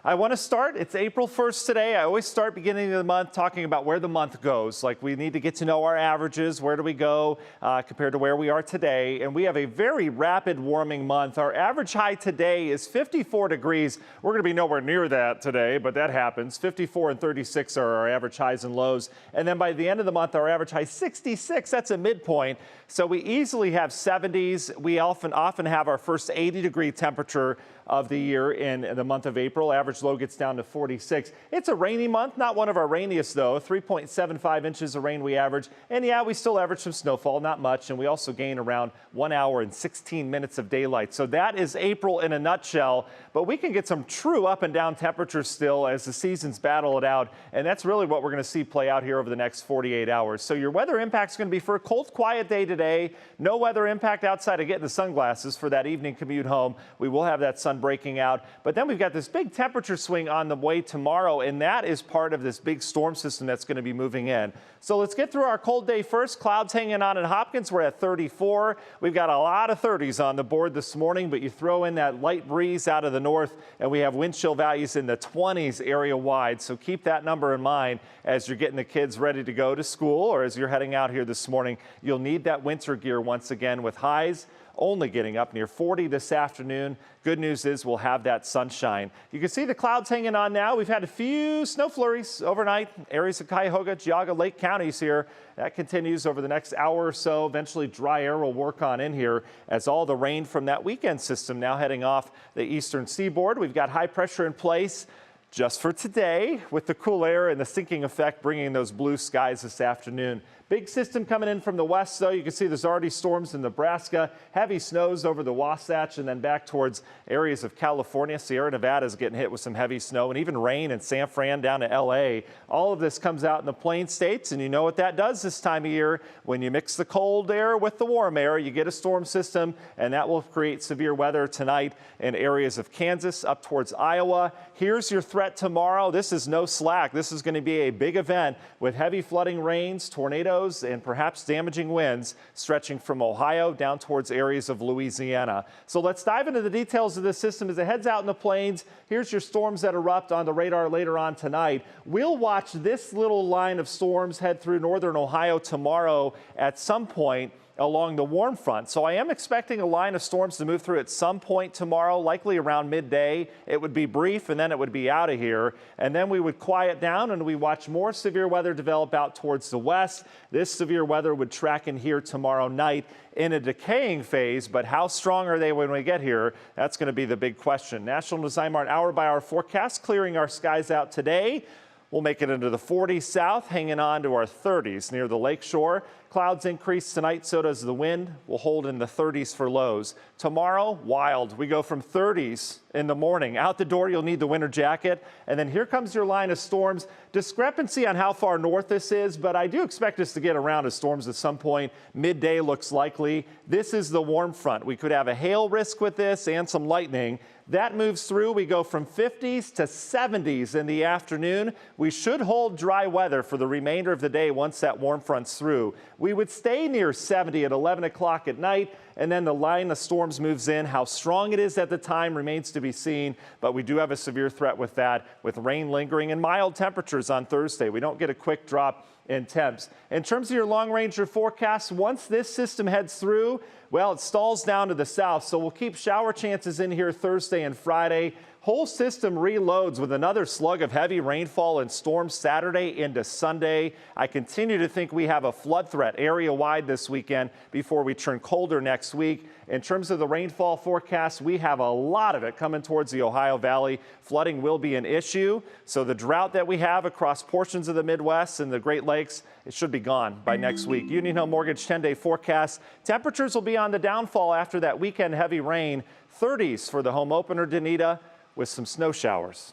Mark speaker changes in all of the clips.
Speaker 1: I want to start, it's April 1st today. I always start beginning of the month talking about where the month goes. Like we need to get to know our averages. Where do we go compared to where we are today? And we have a very rapid warming month. Our average high today is 54 degrees. We're going to be nowhere near that today, but that happens. 54 and 36 are our average highs and lows. And then by the end of the month, our average high 66. That's a midpoint. So we easily have 70s. We often have our first 80-degree temperature of the year in the month of April. Average low gets down to 46. It's a rainy month, not one of our rainiest though. 3.75 inches of rain we average. And yeah, we still average some snowfall, not much. And we also gain around 1 hour and 16 minutes of daylight. So that is April in a nutshell. But we can get some true up and down temperatures still as the seasons battle it out. And that's really what we're going to see play out here over the next 48 hours. So your weather impact is going to be for a cold, quiet day today. No weather impact outside of getting the sunglasses for that evening commute home. We will have that sun breaking out. But then we've got this big temperature swing on the way tomorrow, and that is part of this big storm system that's going to be moving in. So let's get through our cold day first. Clouds hanging on in Hopkins. We're at 34. We've got a lot of 30s on the board this morning, but you throw in that light breeze out of the north, and we have wind chill values in the 20s area wide. So keep that number in mind as you're getting the kids ready to go to school, or as you're heading out here this morning. You'll need that winter gear once again, with highs only getting up near 40 this afternoon. Good news is we'll have that sunshine. You can see the clouds hanging on now. We've had a few snow flurries overnight. Areas of Cuyahoga, Geauga, Lake counties here. That continues over the next hour or so. Eventually dry air will work on in here as all the rain from that weekend system now heading off the eastern seaboard. We've got high pressure in place just for today, with the cool air and the sinking effect bringing those blue skies this afternoon. Big system coming in from the west, though. You can see there's already storms in Nebraska, heavy snows over the Wasatch, and then back towards areas of California. Sierra Nevada is getting hit with some heavy snow and even rain in San Fran down to L.A. All of this comes out in the Plain States, and you know what that does this time of year. When you mix the cold air with the warm air, you get a storm system, and that will create severe weather tonight in areas of Kansas up towards Iowa. Here's your threat tomorrow. This is no slack. This is going to be a big event with heavy flooding rains, tornadoes, and perhaps damaging winds stretching from Ohio down towards areas of Louisiana. So let's dive into the details of this system as it heads out in the plains. Here's your storms that erupt on the radar later on tonight. We'll watch this little line of storms head through northern Ohio tomorrow at some point along the warm front. So I am expecting a line of storms to move through at some point tomorrow, likely around midday. It would be brief and then it would be out of here. And then we would quiet down and we watch more severe weather develop out towards the west. This severe weather would track in here tomorrow night in a decaying phase, but how strong are they when we get here? That's going to be the big question. National Design-Mart hour-by-hour forecast clearing our skies out today. We'll make it into the 40s south, hanging on to our 30s near the lakeshore. Clouds increase tonight, so does the wind. We'll hold in the 30s for lows. Tomorrow, wild. We go from 30s in the morning. Out the door, you'll need the winter jacket. And then here comes your line of storms. Discrepancy on how far north this is, but I do expect us to get around to storms at some point. Midday looks likely. This is the warm front. We could have a hail risk with this and some lightning. That moves through. We go from 50s to 70s in the afternoon. We should hold dry weather for the remainder of the day once that warm front's through. We would stay near 70 at 11 o'clock at night, and then the line of storms moves in. How strong it is at the time remains to be seen, but we do have a severe threat with that, with rain lingering and mild temperatures on Thursday. We don't get a quick drop in temps. In terms of your long-range forecast, once this system heads through, well, it stalls down to the south, so we'll keep shower chances in here Thursday and Friday. Whole system reloads with another slug of heavy rainfall and storms Saturday into Sunday. I continue to think we have a flood threat area-wide this weekend before we turn colder next week. In terms of the rainfall forecast, we have a lot of it coming towards the Ohio Valley. Flooding will be an issue, so the drought that we have across portions of the Midwest and the Great Lakes, it should be gone by next week. Union Hill Mortgage 10-day forecast. Temperatures will be on the downfall after that weekend heavy rain. 30s for the home opener, Danita, with some snow showers.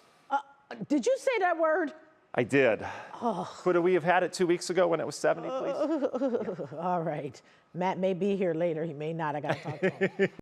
Speaker 2: Did you say that word?
Speaker 1: I did.
Speaker 2: Oh.
Speaker 1: Could we have had it 2 weeks ago when it was 70, please?
Speaker 2: All right. Matt may be here later. He may not. I got to talk to him.